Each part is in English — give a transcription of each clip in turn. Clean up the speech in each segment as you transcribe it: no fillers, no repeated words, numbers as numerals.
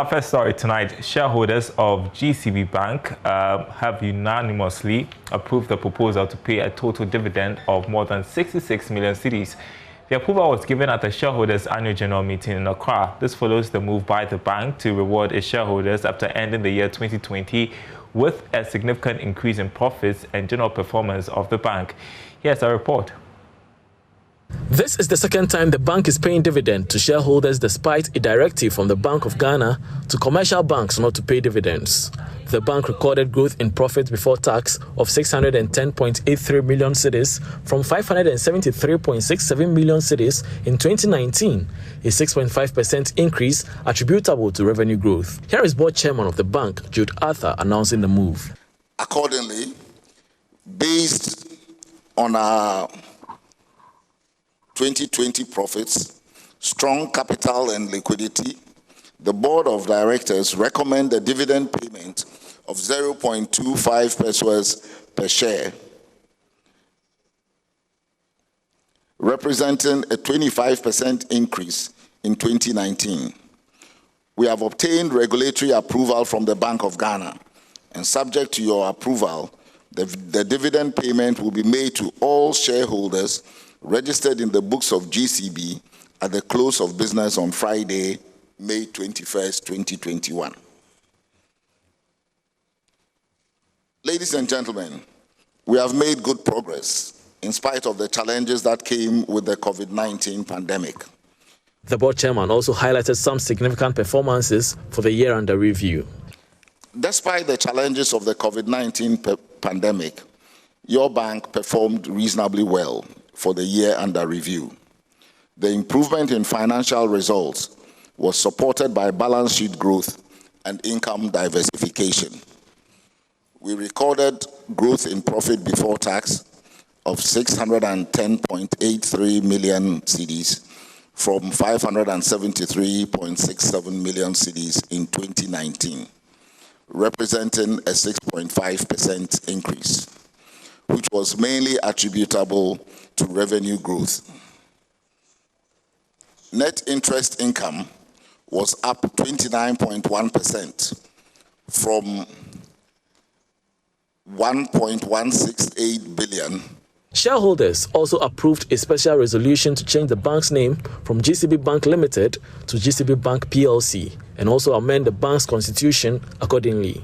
our first story tonight, shareholders of GCB Bank have unanimously approved the proposal to pay a total dividend of more than 66 million cedis. The approval was given at the shareholders' annual general meeting in Accra. This follows the move by the bank to reward its shareholders after ending the year 2020 with a significant increase in profits and general performance of the bank. Here's a report. This is the second time the bank is paying dividend to shareholders despite a directive from the Bank of Ghana to commercial banks not to pay dividends. The bank recorded growth in profit before tax of 610.83 million cedis from 573.67 million cedis in 2019, a 6.5% increase attributable to revenue growth. Here is board chairman of the bank, Jude Arthur, announcing the move. Accordingly, based on our 2020 profits, strong capital and liquidity, the board of directors recommend a dividend payment of 0.25 pesos per share, representing a 25% increase in 2019. We have obtained regulatory approval from the Bank of Ghana, and subject to your approval, the dividend payment will be made to all shareholders registered in the books of GCB at the close of business on Friday, May 21st, 2021. Ladies and gentlemen, we have made good progress in spite of the challenges that came with the COVID-19 pandemic. The board chairman also highlighted some significant performances for the year under review. Despite the challenges of the COVID-19 pandemic, your bank performed reasonably well for the year under review. The improvement in financial results was supported by balance sheet growth and income diversification. We recorded growth in profit before tax of 610.83 million cedis from 573.67 million cedis in 2019, representing a 6.5% increase, which was mainly attributable to revenue growth. Net interest income was up 29.1% from 1.168 billion. Shareholders also approved a special resolution to change the bank's name from GCB Bank Limited to GCB Bank PLC and also amend the bank's constitution accordingly.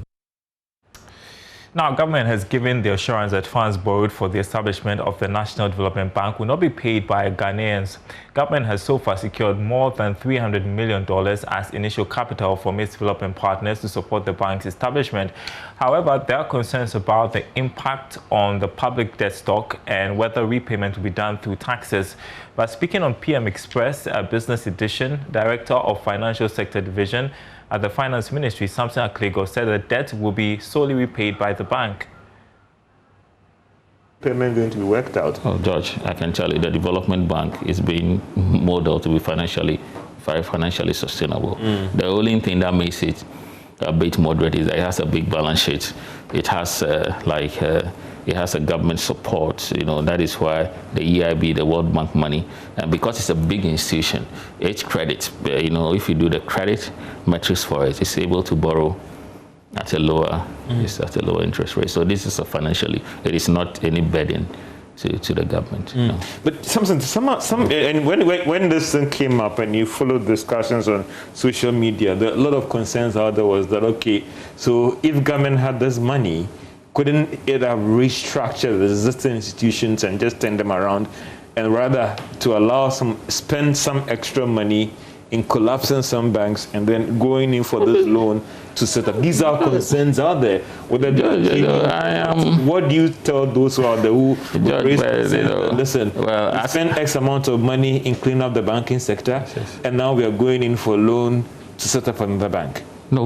Now, government has given the assurance that funds borrowed for the establishment of the National Development Bank will not be paid by Ghanaians. Government has so far secured more than $300 million as initial capital from its development partners to support the bank's establishment. However, there are concerns about the impact on the public debt stock and whether repayment will be done through taxes. But speaking on PM Express, a business edition, Director of Financial Sector Division at the Finance Ministry, Samson Aklego, said that debt will be solely repaid by the bank. Payment going to be worked out? Oh, George, I can tell you the development bank is being modeled to be financially sustainable. The only thing that makes it a bit moderate is that it has a big balance sheet. It has it has a government support. You know, that is why the EIB, the World Bank money, and because it's a big institution, each credit, you know, if you do the credit metrics for it, it's able to borrow at a lower, it's at a lower interest rate. So this is a financially, it is not any burden to the government. No. But some and when this thing came up and you followed discussions on social media, a lot of concerns out there was that, okay, so if government had this money, couldn't it have restructured the existing institutions and just turn them around, and rather to allow spend some extra money in collapsing some banks and then going in for this loan to set up? These are concerns out there. What do you tell those who are there who raise concerns? Listen, we spend X amount of money in cleaning up the banking sector, and now we are going in for a loan to set up another bank. No,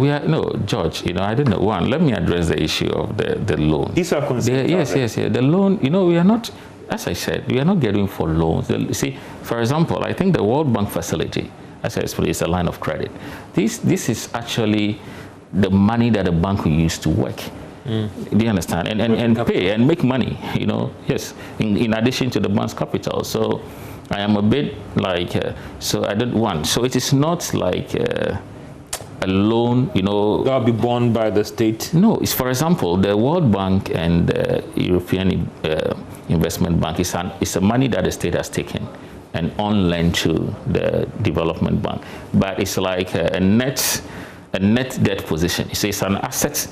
George, you know, I don't know. One, let me address the issue of the loan. These are concerns. Yes. The loan, you know, we are not, as I said, we are not getting for loans. See, for example, I think the World Bank facility, as I explained, is a line of credit. This is actually the money that the bank will use to work. Do you understand? And pay and make money, you know, yes, in addition to the bank's capital. So I am a bit like, so I don't want, so it is not like, a loan, That'll be borne by the state? No, it's, for example, the World Bank and the European Investment Bank is a money that the state has taken and on lend to the development bank. But it's like a net debt position. It's an asset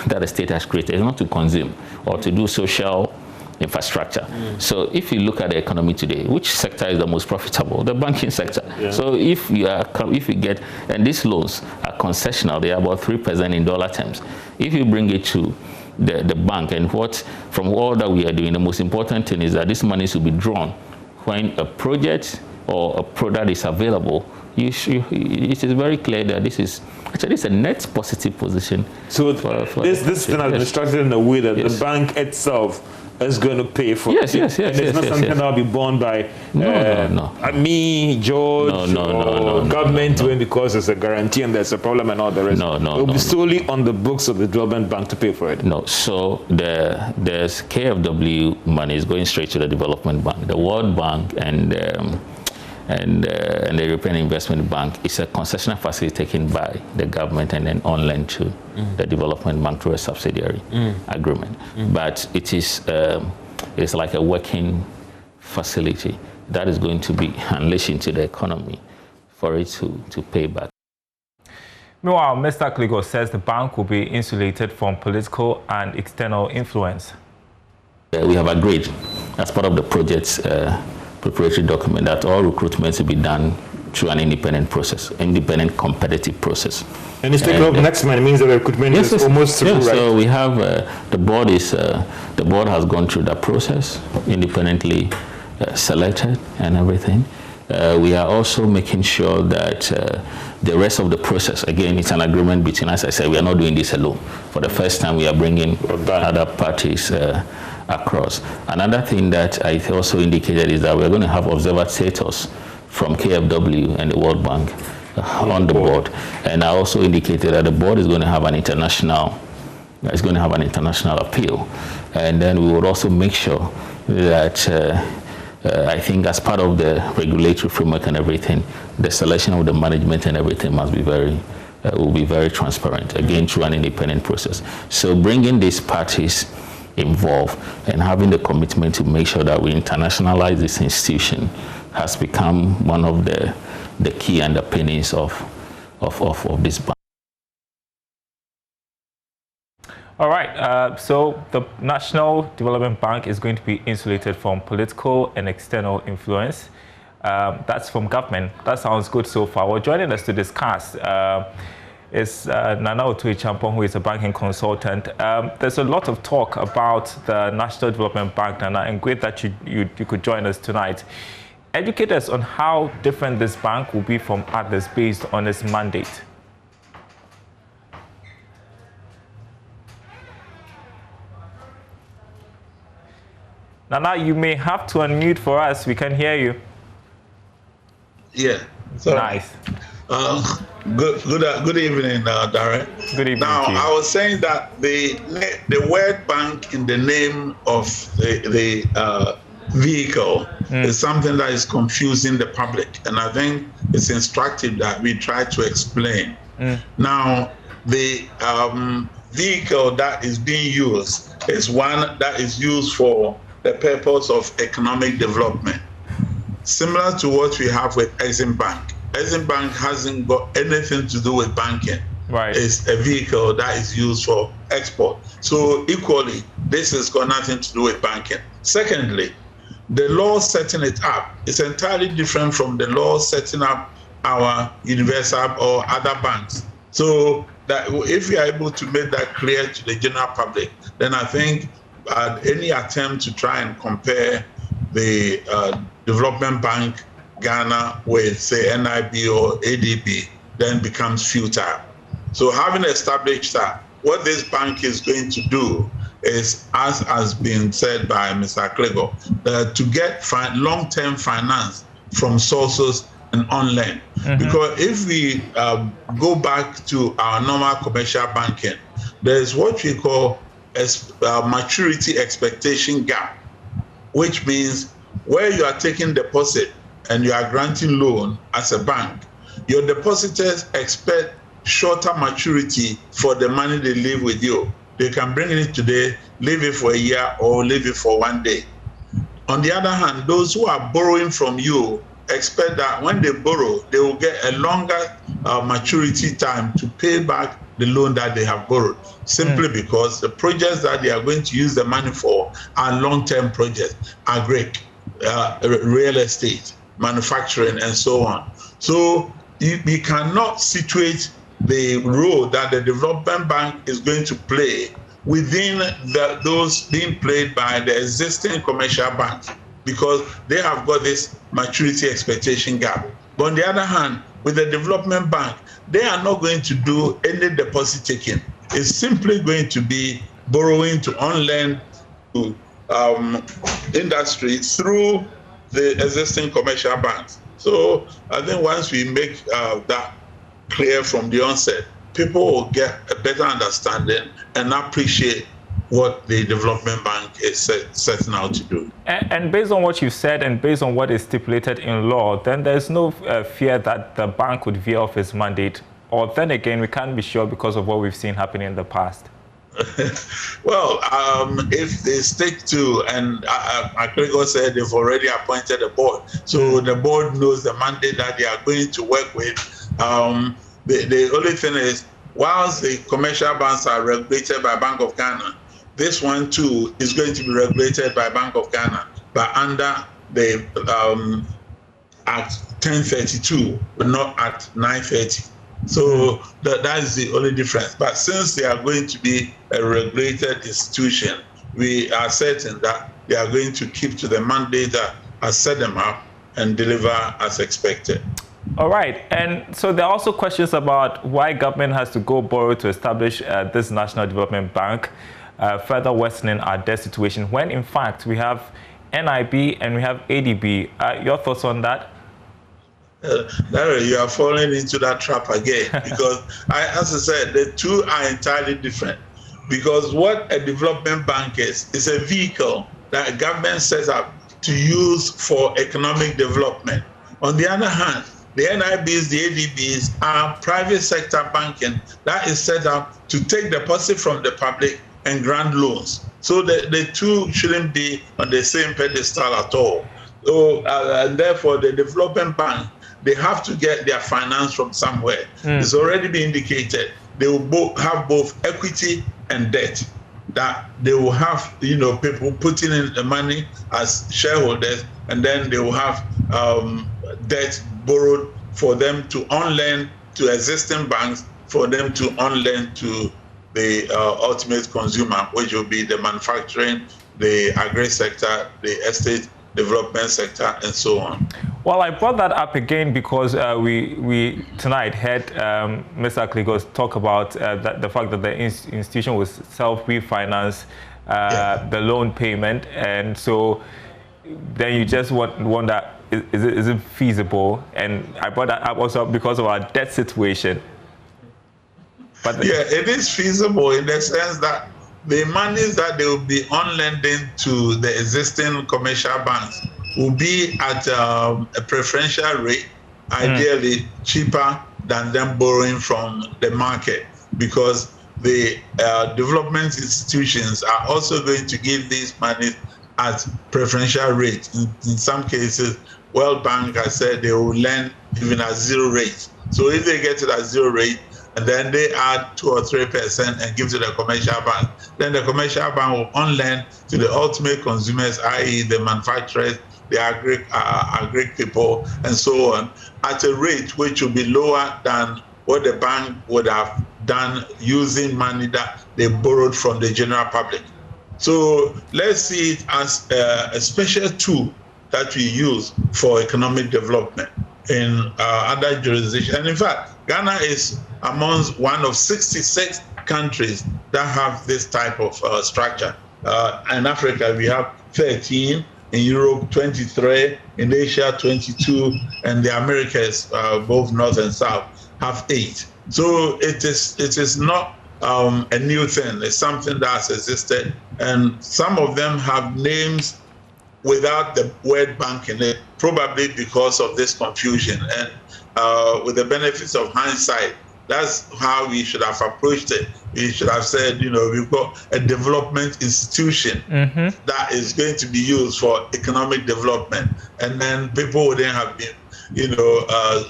that the state has created. It's not to consume or to do social infrastructure. So if you look at the economy today, which sector is the most profitable? The banking sector. Yeah. So if you get, and these loans are concessional, they are about 3% in dollar terms. If you bring it to the bank, and from all that we are doing, the most important thing is that this money should be drawn when a project or a product is available. It is very clear that this is actually a net positive position. So this thing has been structured in a way that the bank itself is going to pay for it. Yes. And it's not something that will be borne by me, George, or government because it's a guarantee and there's a problem and all the rest. It will be solely on the books of the development bank to pay for it. No, so there's KFW money is going straight to the development bank. The World Bank and the European Investment Bank is a concessional facility taken by the government and then on lend to the development bank through a subsidiary agreement. But it is it's like a working facility that is going to be unleashed into the economy for it to pay back. Meanwhile, Mr. Kligo says the bank will be insulated from political and external influence. We have agreed as part of the project's preparatory document that all recruitments will be done through an independent process, independent competitive process. And it's taking up next month, it means the recruitment is almost through, right? So we have the board has gone through that process, independently selected and everything. We are also making sure that the rest of the process, again, it's an agreement between us. I said we are not doing this alone. For the first time, we are bringing other parties across. Another thing that I also indicated is that we're going to have observer status from KFW and the World Bank on the board. And I also indicated that the board is going to have an international appeal. And then we would also make sure that I think as part of the regulatory framework and everything, the selection of the management and everything must be will be very transparent, again, through an independent process. So bringing these parties involved and having the commitment to make sure that we internationalize this institution has become one of the key underpinnings of this bank. All right, so the National Development Bank is going to be insulated from political and external influence. That's from government. That sounds good so far. Well, joining us to discuss is Nana Otuyi-Champong, who is a banking consultant. There's a lot of talk about the National Development Bank, Nana, and great that you could join us tonight. Educate us on how different this bank will be from others based on its mandate. Nana, you may have to unmute for us. We can hear you. Yeah. So, nice. Good evening, Darren. Good evening. Now, I was saying that the word bank in the name of the vehicle is something that is confusing the public, and I think it's instructive that we try to explain. Now, the vehicle that is being used is one that is used for the purpose of economic development, similar to what we have with Exim Bank. Exim Bank hasn't got anything to do with banking. Right. It's a vehicle that is used for export. So equally, this has got nothing to do with banking. Secondly, the law setting it up is entirely different from the law setting up our Universal or other banks. So that if we are able to make that clear to the general public, then I think any attempt to try and compare the Development Bank Ghana with, say, NIB or ADB then becomes futile. So having established that, what this bank is going to do is, as has been said by Mr. Kligo, to get long-term finance from sources and on lend. Because if we go back to our normal commercial banking, there's what we call a maturity expectation gap, which means where you are taking deposit and you are granting loan as a bank, your depositors expect shorter maturity for the money they leave with you. They can bring it today, leave it for a year, or leave it for 1 day. On the other hand, those who are borrowing from you expect that when they borrow, they will get a longer maturity time to pay back the loan that they have borrowed, simply because the projects that they are going to use the money for are long-term projects, agri, real estate, manufacturing, and so on. So we cannot situate the role that the development bank is going to play within those being played by the existing commercial banks, because they have got this maturity expectation gap. But on the other hand, with the development bank, they are not going to do any deposit taking. It's simply going to be borrowing to on-lend to industry through the existing commercial banks. So I think once we make that clear from the onset, people will get a better understanding and appreciate what the development bank is setting out to do. And based on what you said and based on what is stipulated in law, then there's no fear that the bank would veer off its mandate. Or then again, we can't be sure because of what we've seen happening in the past. Well, if they stick to, and McGregor said they've already appointed a board, so the board knows the mandate that they are going to work with. The only thing is, whilst the commercial banks are regulated by Bank of Ghana, this one too is going to be regulated by Bank of Ghana, but under the Act 1032, but not Act 930. So that is the only difference. But since they are going to be a regulated institution, we are certain that they are going to keep to the mandate that has set them up and deliver as expected. All right. And so there are also questions about why government has to go borrow to establish this National Development Bank, further worsening our debt situation, when in fact we have NIB and we have ADB. Your thoughts on that? Larry, you are falling into that trap again, because as I said, the two are entirely different. Because what a development bank is a vehicle that government sets up to use for economic development. On the other hand, the NIBs, the ADBs are private sector banking that is set up to take deposit from the public and grant loans. So the two shouldn't be on the same pedestal at all. So, and therefore, the development bank, they have to get their finance from somewhere. It's already been indicated they will have both equity and debt. That they will have, people putting in the money as shareholders, and then they will have debt borrowed for them to on-lend to existing banks, for them to on-lend to the ultimate consumer, which will be the manufacturing, the agri sector, the estate development sector, and so on. Well, I brought that up again because we tonight heard Mr. Kligos talk about the fact that the institution will self-refinance the loan payment, and so then you just wonder, is it feasible? And I brought that up also because of our debt situation. But yeah, it is feasible in the sense that the monies that they will be on-lending to the existing commercial banks will be at a preferential rate, ideally cheaper than them borrowing from the market, because the development institutions are also going to give these monies at preferential rate. In some cases, World Bank has said they will lend even at 0 rate. So if they get it at 0 rate, and then they add 2 or 3% and give to the commercial bank, then the commercial bank will on-lend to the ultimate consumers, i.e. the manufacturers, the agri people, and so on, at a rate which will be lower than what the bank would have done using money that they borrowed from the general public. So let's see it as a special tool that we use for economic development in other jurisdictions. And in fact, Ghana is amongst one of 66 countries that have this type of structure. In Africa, we have 13, in Europe, 23, in Asia, 22, and the Americas, both North and South, have 8. So it is not a new thing. It's something that has existed, and some of them have names without the word bank in it, probably because of this confusion. And with the benefits of hindsight, That's how we should have approached it. We should have said, we've got a development institution that is going to be used for economic development. And then people wouldn't have been,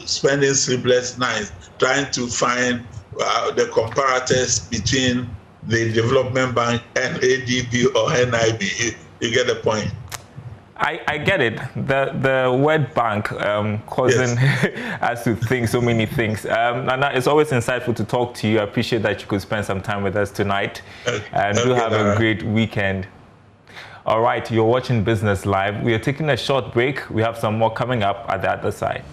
spending sleepless nights trying to find the comparators between the development bank and ADB or NIB. You get the point. I get it. The word bank causing us to think so many things. And it's always insightful to talk to you. I appreciate that you could spend some time with us tonight. And do have a great weekend. All right, you're watching Business Live. We are taking a short break. We have some more coming up at the other side.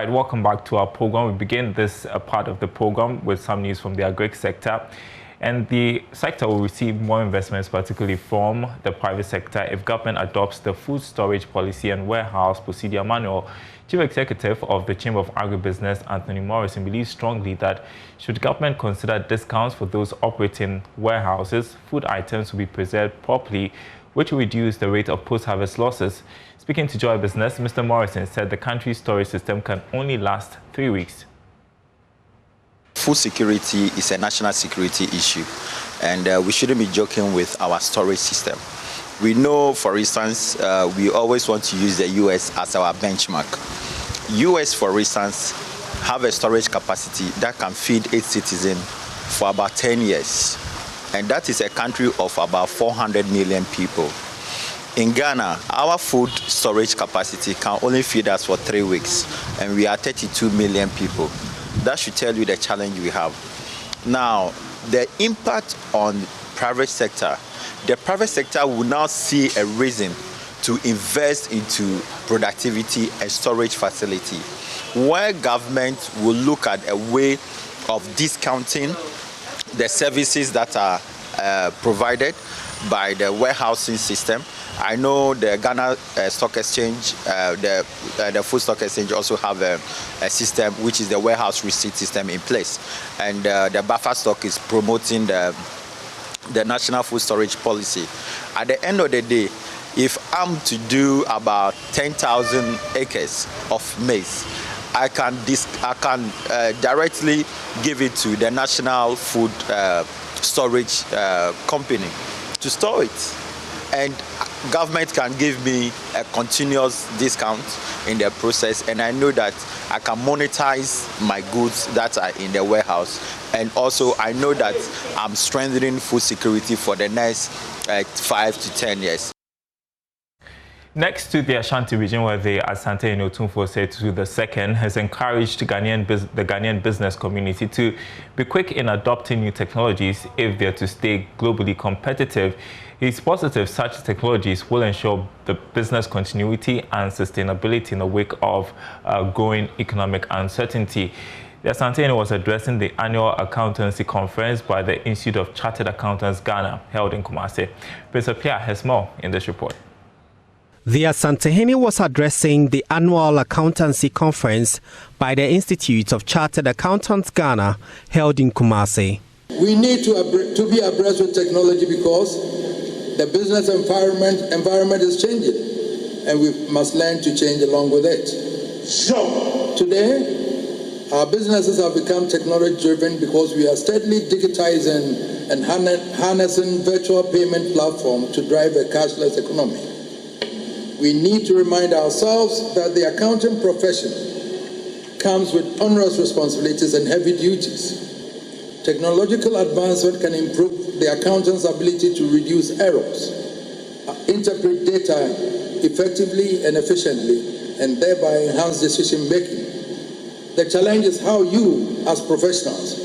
Welcome back to our program. We begin this part of the program with some news from the agri sector. And the sector will receive more investments, particularly from the private sector, if government adopts the food storage policy and warehouse procedure manual. Chief Executive of the Chamber of Agribusiness, Anthony Morrison, believes strongly that should government consider discounts for those operating warehouses, food items will be preserved properly, which will reduce the rate of post-harvest losses. Speaking to Joy Business, Mr. Morrison said the country's storage system can only last 3 weeks. Food security is a national security issue, and we shouldn't be joking with our storage system. We know, for instance, we always want to use the US as our benchmark. US, for instance, have a storage capacity that can feed its citizens for about 10 years. And that is a country of about 400 million people. In Ghana, our food storage capacity can only feed us for 3 weeks, and we are 32 million people. That should tell you the challenge we have. Now, the impact on private sector, the private sector will now see a reason to invest into productivity and storage facility, where government will look at a way of discounting the services that are provided by the warehousing system. I know the Ghana Stock Exchange, the Food Stock Exchange also have a system which is the warehouse receipt system in place. And the buffer stock is promoting the National Food Storage Policy. At the end of the day, if I'm to do about 10,000 acres of maize, I can directly give it to the National Food Storage Company to store it. And government can give me a continuous discount in the process, and I know that I can monetize my goods that are in the warehouse. And also, I know that I'm strengthening food security for the next 5 to 10 years. Next to the Ashanti region, where the Asante Otumfuo II has encouraged the Ghanaian business community to be quick in adopting new technologies if they're to stay globally competitive. He's positive such technologies will ensure the business continuity and sustainability in the wake of growing economic uncertainty. The Asante was addressing the annual accountancy conference by the Institute of Chartered Accountants Ghana, held in Kumasi. Prince Apia has more in this report. The Asantehene was addressing the annual accountancy conference by the Institute of Chartered Accountants Ghana, held in Kumasi. We need to be abreast with technology because the business environment is changing, and we must learn to change along with it. So today, our businesses have become technology-driven because we are steadily digitizing and harnessing virtual payment platforms to drive a cashless economy. We need to remind ourselves that the accounting profession comes with onerous responsibilities and heavy duties. Technological advancement can improve the accountant's ability to reduce errors, interpret data effectively and efficiently, and thereby enhance decision-making. The challenge is how you, as professionals,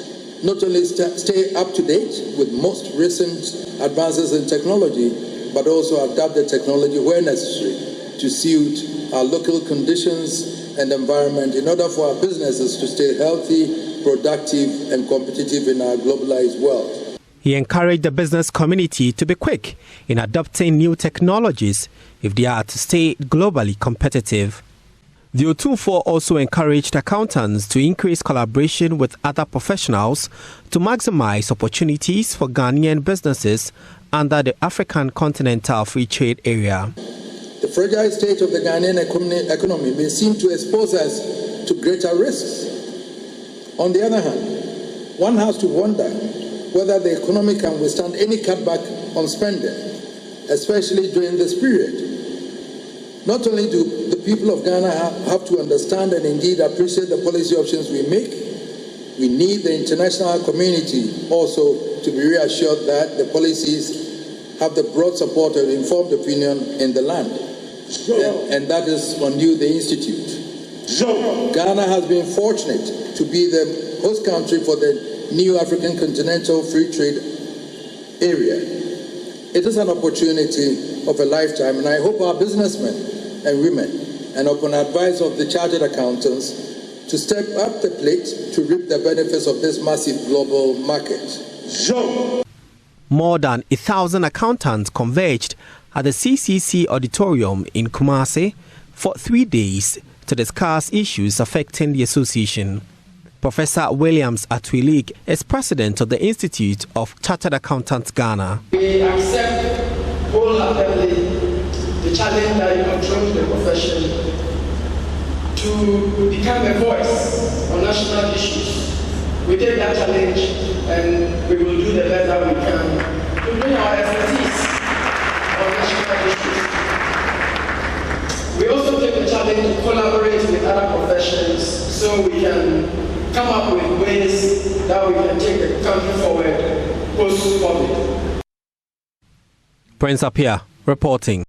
not only stay up to date with most recent advances in technology, but also adapt the technology where necessary to suit our local conditions and environment in order for our businesses to stay healthy, productive, and competitive in our globalized world. He encouraged the business community to be quick in adopting new technologies if they are to stay globally competitive. The Otumfuo also encouraged accountants to increase collaboration with other professionals to maximize opportunities for Ghanaian businesses under the African Continental Free Trade Area. The fragile state of the Ghanaian economy may seem to expose us to greater risks. On the other hand, one has to wonder whether the economy can withstand any cutback on spending, especially during this period. Not only do the people of Ghana have to understand and indeed appreciate the policy options we make, we need the international community also to be reassured that the policies have the broad support of informed opinion in the land. And that is on you, the Institute. Ghana has been fortunate to be the host country for the new African Continental Free Trade Area. It is an opportunity of a lifetime, and I hope our businessmen and women, and upon advice of the chartered accountants, to step up the plate to reap the benefits of this massive global market. More than 1,000 accountants converged at the CCC Auditorium in Kumasi for 3 days to discuss issues affecting the association. Professor Williams Atwilig is president of the Institute of Chartered Accountants Ghana. We accept wholeheartedly the challenge that you have thrown to the profession to become a voice on national issues. We take that challenge and we will do the best that we can to bring our expertise on national issues. We also take the challenge to collaborate with other professions so we can come up with ways that we can take the country forward post-COVID. Prince Apia reporting.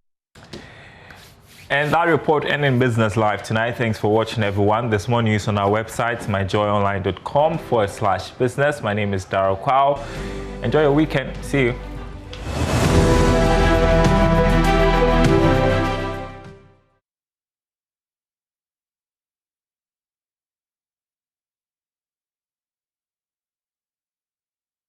And that report ending Business Live tonight. Thanks for watching, everyone. There's more news on our website, myjoyonline.com/business. My name is Darryl Kwao. Enjoy your weekend. See you.